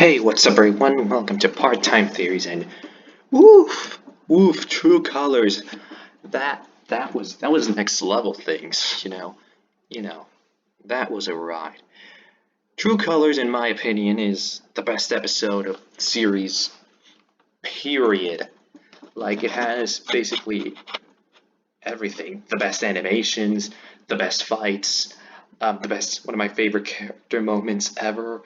Hey, what's up, everyone? Welcome to Part-Time Theories and woof, woof, True Colors. That was next level things, that was a ride. True Colors, in my opinion, is the best episode of the series. Period. Like it has basically everything: the best animations, the best fights, the best one of my favorite character moments ever.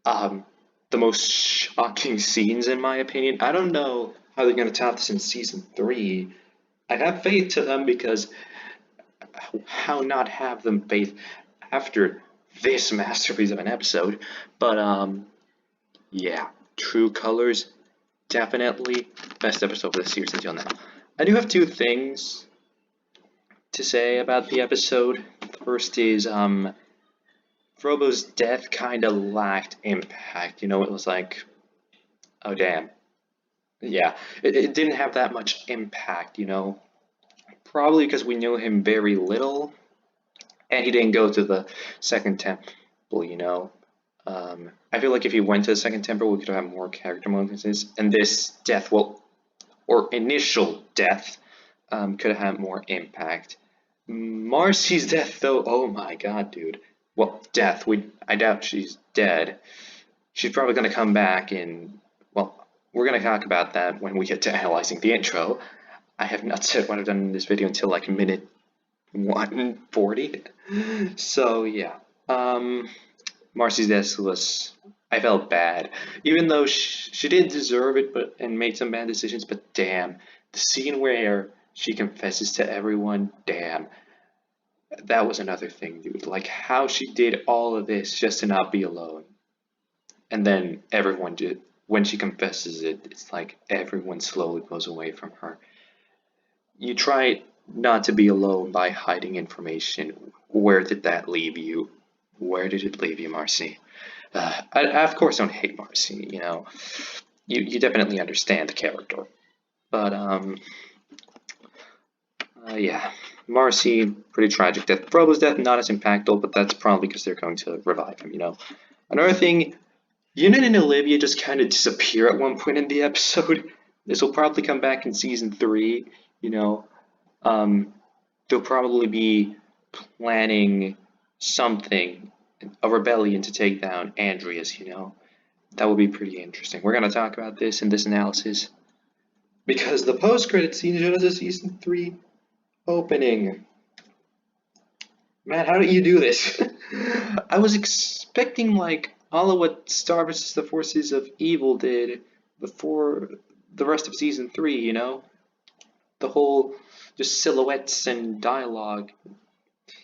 Um, the most shocking scenes, in my opinion. I don't know how they're going to top this in season 3. I have faith to them because how not have them faith after this masterpiece of an episode? But yeah, True Colors, definitely best episode of the series until now. I do have two things to say about the episode. The first is Frobo's death kind of lacked impact. It was like, oh damn. Yeah, it didn't have that much impact, probably because we knew him very little, and he didn't go to the second temple. I feel like if he went to the second temple, we could have more character moments, and this death, or initial death, could have had more impact. Marcy's death, though, oh my god, dude. Well, death, I doubt she's dead. She's probably going to come back in, well, we're going to talk about that when we get to analyzing the intro. I have not said what I've done in this video until like minute 140. So yeah, Marcy's death was, I felt bad, even though she didn't deserve it, and made some bad decisions. But damn, the scene where she confesses to everyone, damn, that was another thing, dude. Like how she did all of this just to not be alone. And then everyone did. When she confesses it, it's like everyone slowly goes away from her. You try not to be alone by hiding information. Where did that leave you? Where did it leave you, Marcy? I of course don't hate Marcy. You definitely understand the character, but yeah, Marcy, pretty tragic death. Frobo's death not as impactful, but that's probably because they're going to revive him. Another thing, Unit and Olivia just kind of disappear at one point in the episode. This will probably come back in season 3. You know, they'll probably be planning something, a rebellion to take down Andreas. That would be pretty interesting. We're gonna talk about this in this analysis because the post-credit scene shows a season 3 opening. Man, how did you do this? I was expecting like all of what Star vs. the Forces of Evil did before the rest of season 3, The whole just silhouettes and dialogue,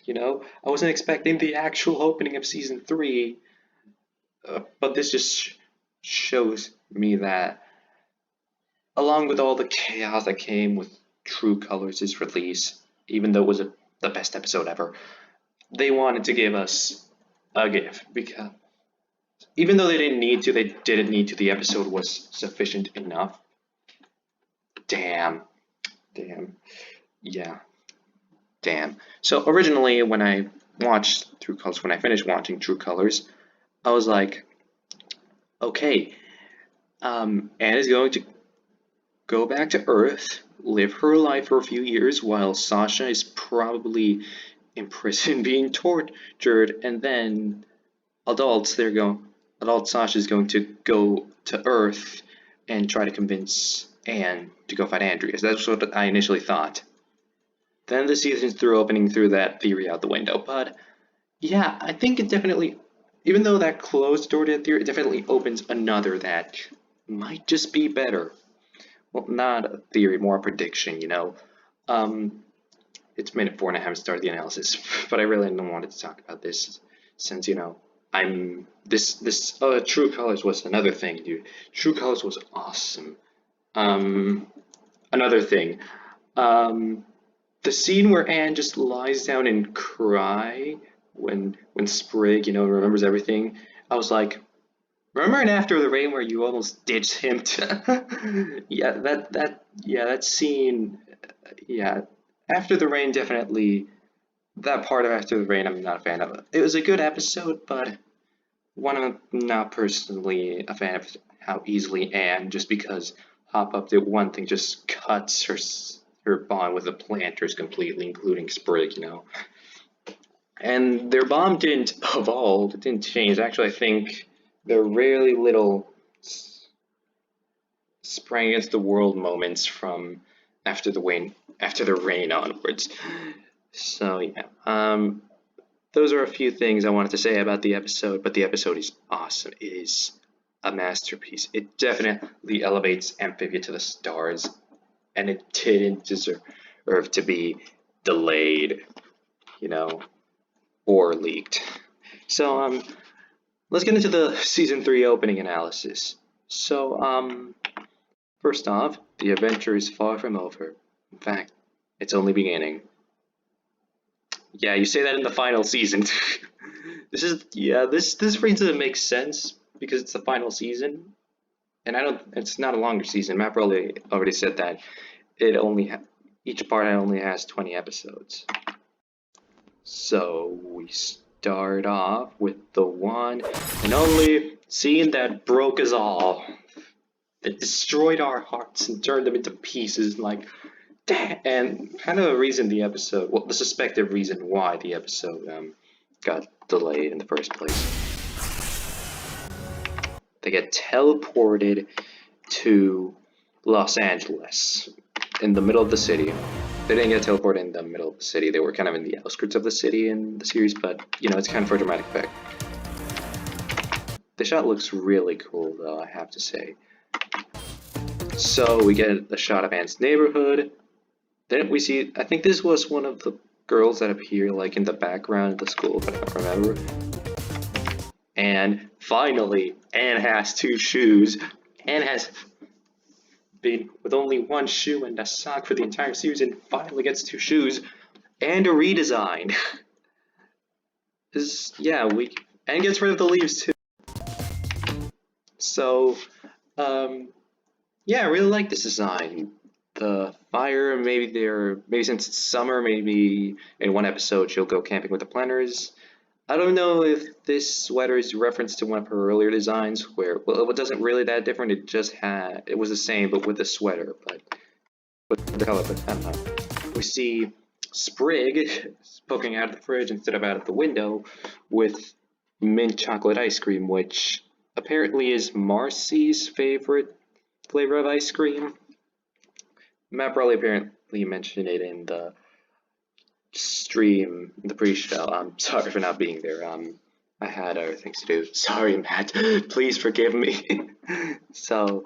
I wasn't expecting the actual opening of season 3, but this just shows me that, along with all the chaos that came with True Colors' release, even though it was the best episode ever, they wanted to give us a gift, because even though they didn't need to, the episode was sufficient enough. Damn. Yeah. Damn. So originally, when I finished watching True Colors, I was like, okay, Anna's going to go back to Earth, live her life for a few years, while Sasha is probably in prison being tortured, and then adult Sasha is going to go to Earth and try to convince Anne to go fight Andreas. That's what I initially thought. Then the season threw that theory out the window. But yeah, I think it definitely, even though that closed the door to that theory, it definitely opens another that might just be better. Well, not a theory, more a prediction, It's minute 4 and I haven't started the analysis, but I really don't wanted to talk about this since, True Colors was another thing, dude. True Colors was awesome. Another thing, the scene where Anne just lies down and cry when Sprig, remembers everything. I was like, remember in After the Rain where you almost ditched him to yeah, that scene, yeah. After the Rain, definitely, that part of After the Rain I'm not a fan of. It was a good episode, but one I'm not personally a fan of how easily Anne, just because Hop Up did one thing, just cuts her bond with the planters completely, including Sprig, you know. And their bond didn't evolve, it didn't change. Actually, I think there are really little sprang against the world moments from after the rain onwards. So yeah, those are a few things I wanted to say about the episode, but the episode is awesome. It is a masterpiece. It definitely elevates Amphibia to the stars, and it didn't deserve to be delayed, you know, or leaked. So let's get into the season 3 opening analysis. So first off, the adventure is far from over. In fact, it's only beginning. Yeah, you say that in the final season. This reason makes sense because it's the final season, and it's not a longer season. Matt already said that each part only has 20 episodes. So we start off with the one and only scene that broke us all, that destroyed our hearts and turned them into pieces. Like, damn, and kind of a reason the episode, well, the suspected reason why the episode got delayed in the first place. They get teleported to Los Angeles in the middle of the city. They didn't get teleported in the middle of the city. They were kind of in the outskirts of the city in the series, but you know, it's kind of for dramatic effect. The shot looks really cool, though, I have to say. So we get a shot of Anne's neighborhood. Then we see, I think this was one of the girls that appear like in the background of the school, if I don't remember. And finally, Anne has 2 shoes. Anne has been with only 1 shoe and a sock for the entire series, and finally gets 2 shoes and a redesign. And gets rid of the leaves too. So, yeah, I really like this design. The fire, maybe since it's summer, maybe in one episode she'll go camping with the planners. I don't know if this sweater is a reference to one of her earlier designs where, well, it wasn't really that different, it was the same but with the sweater, but with the color, but I don't know. We see Sprig poking out of the fridge instead of out of the window with mint chocolate ice cream, which apparently is Marcy's favorite flavor of ice cream. Matt probably apparently mentioned it in the stream, the pre-show. I'm sorry for not being there. I had other things to do. Sorry, Matt. Please forgive me. So,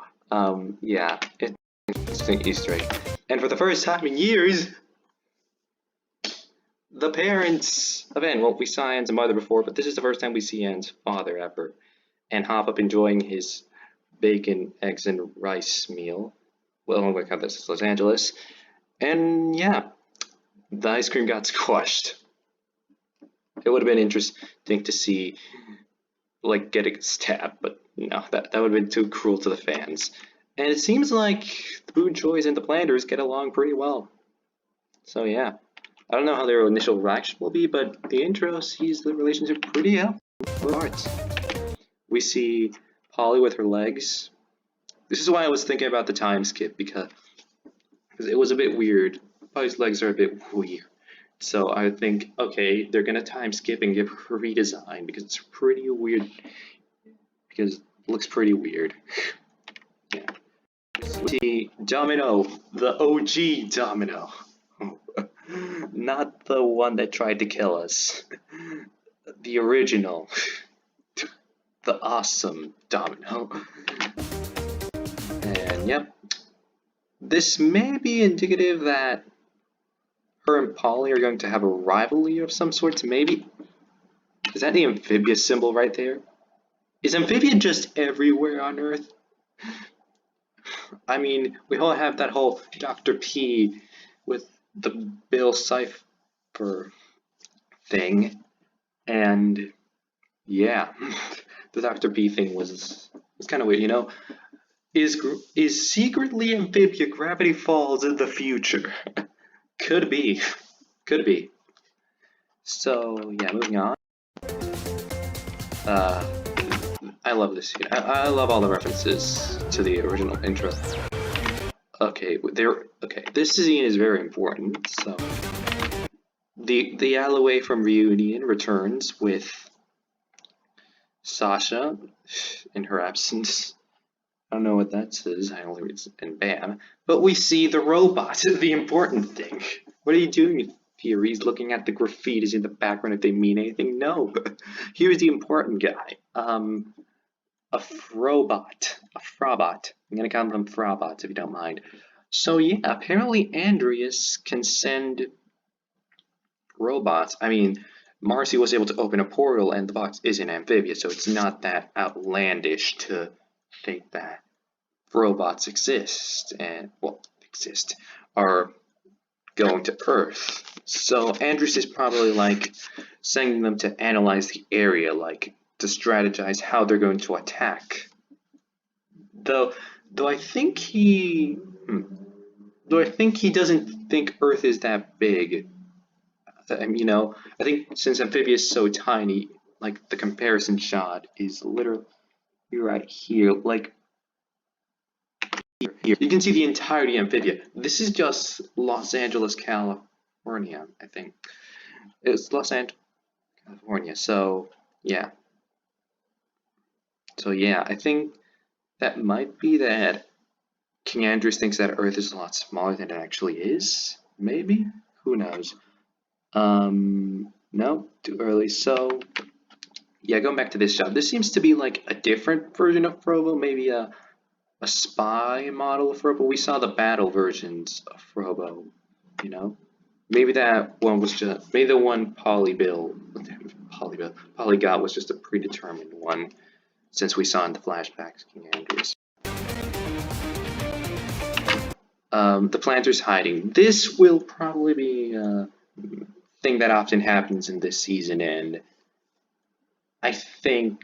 yeah, it's an interesting Easter egg. And for the first time in years, the parents of Anne. Well, we saw Anne's mother before, but this is the first time we see Anne's father ever. And Hop Up enjoying his bacon, eggs, and rice meal. Well, oh my god, this is Los Angeles. And yeah, the ice cream got squashed. It would have been interesting to see, like, getting stabbed, but no, that would have been too cruel to the fans. And it seems like the Boon Choys and the Planters get along pretty well. So yeah, I don't know how their initial reaction will be, but the intro sees the relationship pretty healthy with hearts. We see Polly with her legs. This is why I was thinking about the time skip, because it was a bit weird. Polly's legs are a bit weird. So I would think, okay, they're gonna time skip and give her a redesign because it's pretty weird. Because it looks pretty weird. Yeah. We see Domino, the OG Domino. Not the one that tried to kill us. The original. The awesome Domino. And yep. This may be indicative that her and Polly are going to have a rivalry of some sorts, maybe? Is that the Amphibia symbol right there? Is Amphibia just everywhere on Earth? I mean, we all have that whole Dr. P with the Bill Cipher thing, and yeah, the Dr. P thing was kind of weird, you know? Is secretly Amphibia Gravity Falls in the future? Could be. Could be. So, yeah, moving on. I love this scene. I love all the references to the original intro. Okay, this scene is very important. So, the Alloway from Reunion returns with Sasha in her absence. I don't know what that says. I only read it in BAM. But we see the robot, the important thing. What are you doing, Fury's looking at the graffitis in the background if they mean anything? No. Here's the important guy. A Frobot. A Frobot. I'm gonna call them Frobots if you don't mind. So yeah, apparently Andreas can send robots. I mean, Marcy was able to open a portal and the box is in Amphibia, so it's not that outlandish to think that robots exist and, well, are going to Earth. So Andreas is probably like sending them to analyze the area, like to strategize how they're going to attack. Though I think he doesn't think Earth is that big. You know, I think since Amphibia is so tiny, like the comparison shot is literally right here, like here. You can see the entirety of Amphibia. This is just Los Angeles, California, I think. It's Los Angeles, California. So yeah. I think that might be that King Andrews thinks that Earth is a lot smaller than it actually is. Maybe? Who knows? No, too early. So, yeah, going back to this shot. This seems to be like a different version of Frobo, maybe a spy model of Frobo. We saw the battle versions of Frobo, you know? Maybe that one was just, maybe the one Polly got was just a predetermined one, since we saw in the flashbacks King Andrews. The planter's hiding. This will probably be a thing that often happens in this season, and I think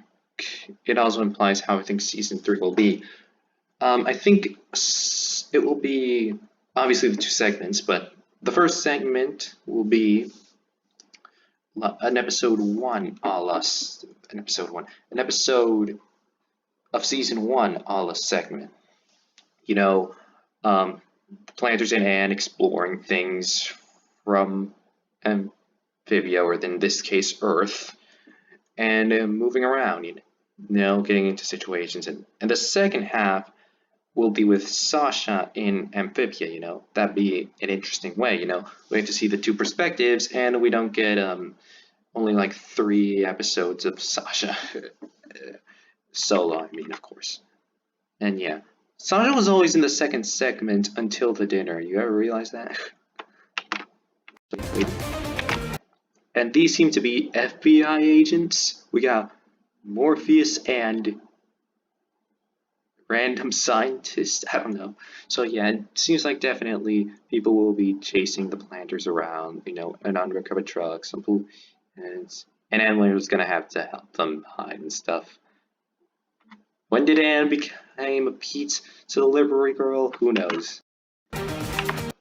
it also implies how I think season 3 will be. I think it will be obviously the 2 segments, but the first segment will be an episode of season 1 a la segment. You know, Planters and Anne exploring things from Amphibia, or in this case Earth, and moving around, you know, getting into situations. And the second half will be with Sasha in Amphibia, you know. That'd be an interesting way, you know. We get to see the 2 perspectives, and we don't get only like 3 episodes of Sasha solo, I mean, of course. And yeah, Sasha was always in the second segment until the dinner. You ever realize that? And these seem to be FBI agents. We got Morpheus and random scientist. I don't know. So yeah, it seems like definitely people will be chasing the planters around, you know, an undercover truck, and Emily was gonna have to help them hide and stuff. When did Anne become a pizza delivery girl? Who knows?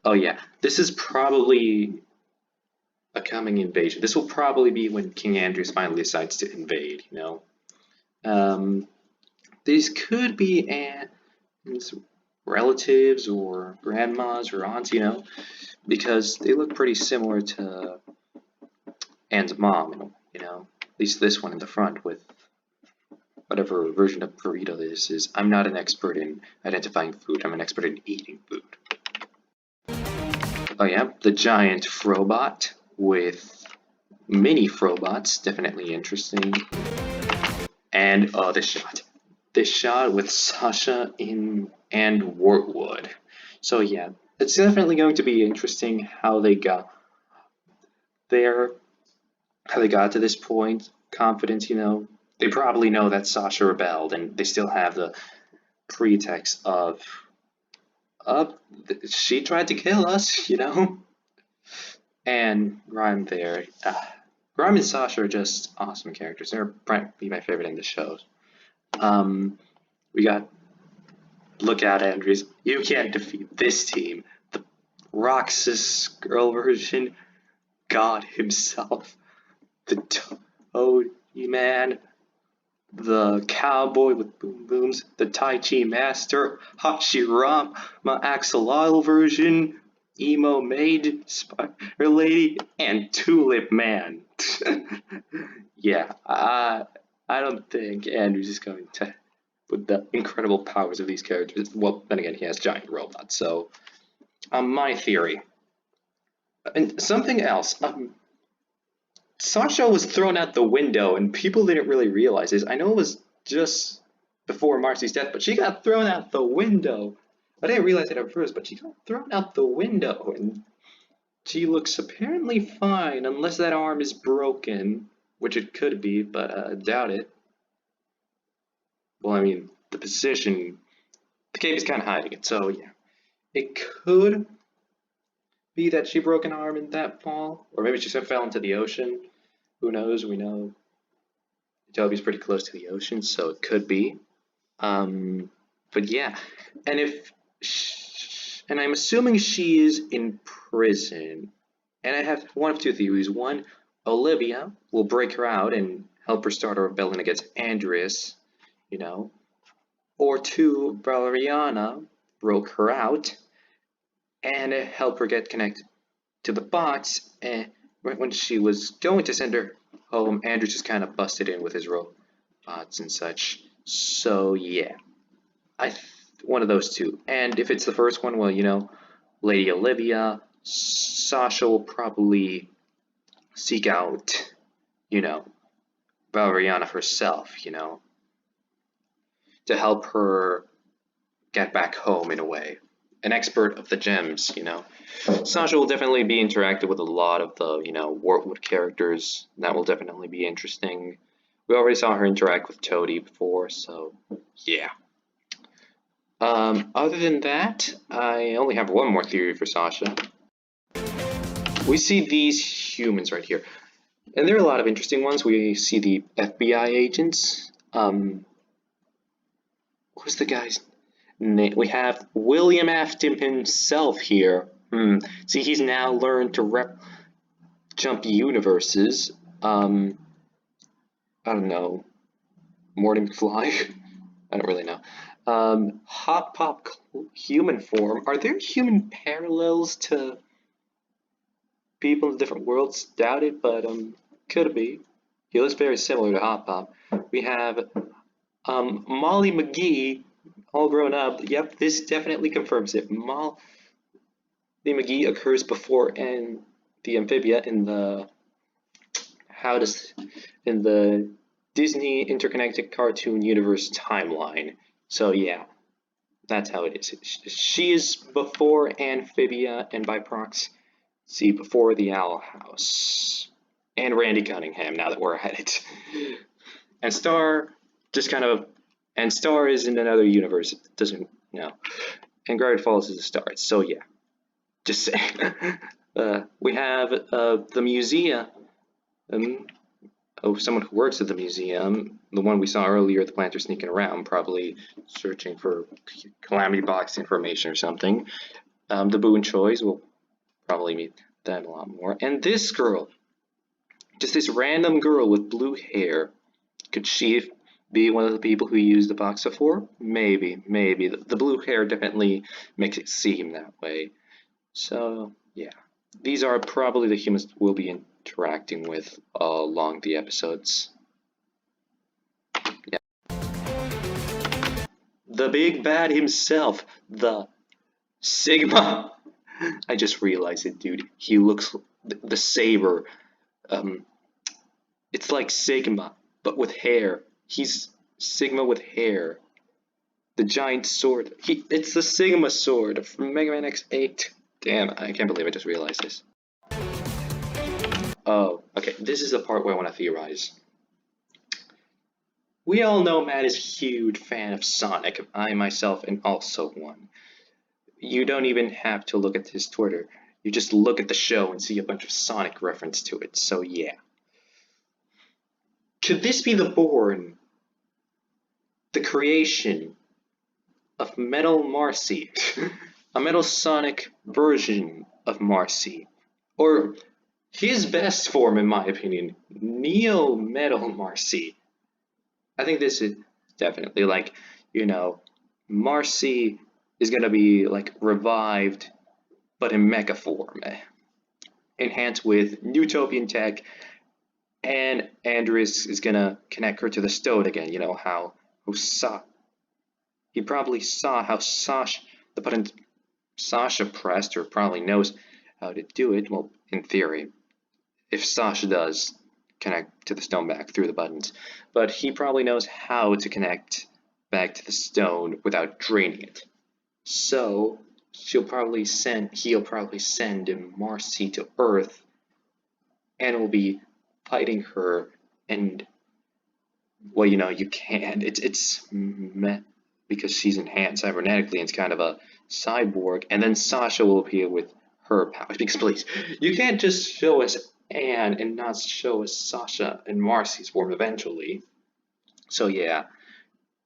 Oh yeah, this is probably a coming invasion. This will probably be when King Andrews finally decides to invade, you know. These could be Anne's relatives or grandmas or aunts, you know, because they look pretty similar to Anne's mom, you know. At least this one in the front with whatever version of burrito this is. I'm not an expert in identifying food. I'm an expert in eating food. Oh yeah, the giant Frobot with mini Frobots, definitely interesting. And this shot. This shot with Sasha and Wartwood. So yeah, it's definitely going to be interesting how they got there, how they got to this point. Confidence, you know. They probably know that Sasha rebelled, and they still have the pretext of she tried to kill us, you know. And Grime there. Grime and Sasha are just awesome characters. They're probably my favorite in the show. We got look out, Andrews. You can't defeat this team. The Roxas girl version, God himself, the Toad man. the cowboy with boom booms, the Tai Chi master, Hashirama axolotl version, emo maid, spider lady, and tulip man. Yeah, I don't think Andrew's is going to, with the incredible powers of these characters. Well, then again, he has giant robots. So, my theory, and something else. Sasha was thrown out the window, and people didn't really realize this. I know it was just before Marcy's death, but she got thrown out the window. I didn't realize it at first, but she got thrown out the window, and she looks apparently fine, unless that arm is broken, which it could be, but I doubt it. Well, I mean, the position, the cape is kind of hiding it, so yeah. It could be that she broke an arm in that fall, or maybe she just fell into the ocean. Who knows? We know Toby's pretty close to the ocean, so it could be. But yeah, and and I'm assuming she is in prison. And I have one of two theories. One, Olivia will break her out and help her start a rebellion against Andreas, you know. Or two, Valeriana broke her out and help her get connected to the box. And when she was going to send her home, Andrew just kind of busted in with his robots and such. So yeah, one of those two. And if it's the first one, well, you know, Lady Olivia, Sasha will probably seek out, you know, Valeriana herself, you know, to help her get back home in a way. An expert of the gems, you know. Sasha will definitely be interactive with a lot of the, you know, Wartwood characters. That will definitely be interesting. We already saw her interact with Toadie before, so yeah. Other than that, I only have one more theory for Sasha. We see these humans right here. And there are a lot of interesting ones. We see the FBI agents. Who's the guy's name? We have William Afton himself here. See, he's now learned to jump universes. I don't know. Morty McFly? I don't really know. Hot Pop human form. Are there human parallels to people in different worlds? Doubt it, but could be. He looks very similar to Hot Pop. We have Molly McGee, all grown up. Yep, this definitely confirms it. Molly McGee occurs before in the Amphibia in the in the Disney interconnected cartoon universe timeline. So yeah, that's how it is. She is before Amphibia, and by proxy before the Owl House and Randy Cunningham. Now that we're at it, and Star Star is in another universe. It doesn't know. And Gravity Falls is a star. So yeah, just saying. We have the museum. Someone who works at the museum, the one we saw earlier, the planter sneaking around, probably searching for Calamity Box information or something. The Boo and Choi's will probably meet them a lot more. And this girl, just this random girl with blue hair, could she be one of the people who used the box before? Maybe. The blue hair definitely makes it seem that way. So, yeah. These are probably the humans we'll be interacting with along the episodes. Yeah. The big bad himself, the Sigma. I just realized it, dude. He looks the saber. It's like Sigma, but with hair. He's Sigma with hair. The giant sword. It's the Sigma sword from Mega Man X8. Damn, I can't believe I just realized this. Oh, okay. This is the part where I want to theorize. We all know Matt is a huge fan of Sonic. I myself am also one. You don't even have to look at his Twitter. You just look at the show and see a bunch of Sonic reference to it. So yeah. Could this be the creation of Metal Marcy? A Metal Sonic version of Marcy? Or his best form, in my opinion, Neo Metal Marcy. I think this is definitely like, you know, Marcy is gonna be like revived, but in mecha form, enhanced with utopian tech, and Andreas is gonna connect her to the stone again. You know how he probably saw how the button Sasha pressed, or probably knows how to do it. Well, in theory, if Sasha does connect to the stone back through the buttons, but he probably knows how to connect back to the stone without draining it. So he'll probably send Marcy to Earth, and will be fighting her. And well, you know, you can't. It's because she's enhanced cybernetically and it's kind of a cyborg. And then Sasha will appear with her powers. Because please, you can't just show us Anne and not show us Sasha and Marcy's form eventually. So yeah.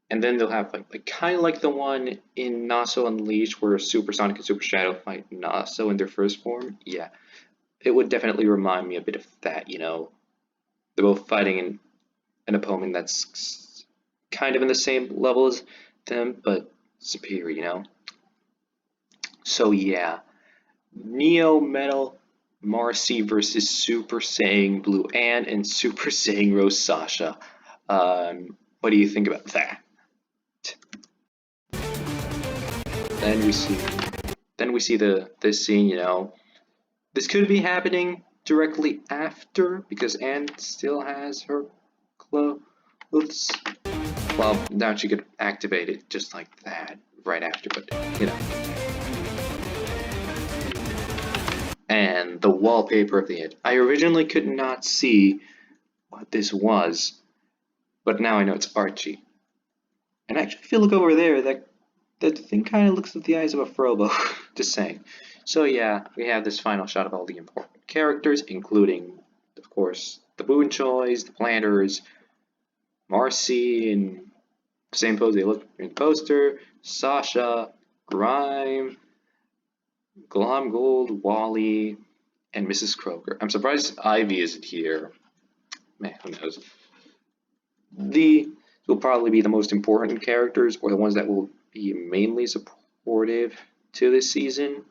And then they'll have like kind of like the one in Naso Unleashed where Super Sonic and Super Shadow fight Naso in their first form. Yeah, it would definitely remind me a bit of that. You know, they're both fighting an opponent that's kind of in the same level as them, but superior. You know. So yeah, Neo Metal Marcy versus Super Saiyan Blue Anne and Super Saiyan Rose Sasha. What do you think about that? Then we see this scene, you know. This could be happening directly after because Anne still has her clothes. Well, now she could activate it just like that right after, but you know. And the wallpaper of the end. I originally could not see what this was, but now I know it's Archie. And actually, if you look over there, that thing kind of looks like the eyes of a Frobo. Just saying. So yeah, we have this final shot of all the important characters, including, of course, the Boonchoys, the Planters, Marcy, in the same pose they look in the poster, Sasha, Grime, Glomgold, Wally, and Mrs. Kroger. I'm surprised Ivy isn't here. Man, who knows? These will probably be the most important characters, or the ones that will be mainly supportive to this season.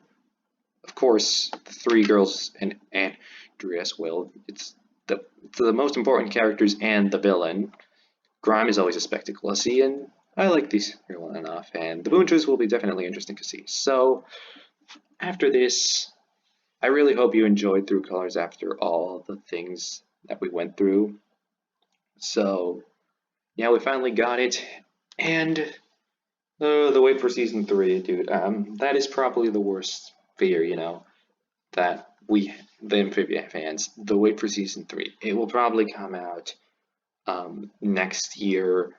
Of course, the three girls and Andreas will. It's the most important characters and the villain. Grime is always a spectacle to see, and I like these well enough. And the Boonchers will be definitely interesting to see. So, after this, I really hope you enjoyed Through Colors after all the things that we went through. So, yeah, we finally got it, and the wait for season 3, dude. That is probably the worst fear, you know, that we, the Amphibia fans, the wait for season 3. It will probably come out next year,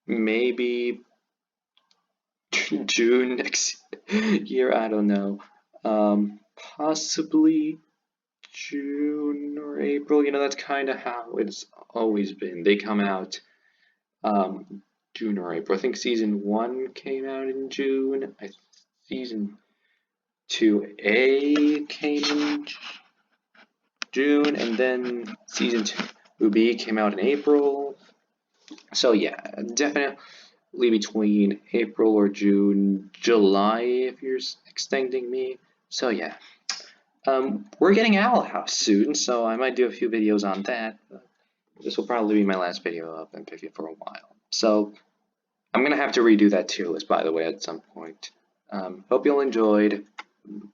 maybe June next year. I don't know. Possibly June or April. You know, that's kind of how it's always been. They come out June or April. I think season 1 came out in June. Season 2A came in June, and then season 2B came out in April. So yeah, definitely between April or June, July if you're extending me. So yeah. We're getting Owl House soon, so I might do a few videos on that. This will probably be my last video of Amphibia for a while. So I'm gonna have to redo that tier list, by the way, at some point. Hope you all enjoyed.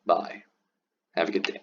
Bye. Have a good day.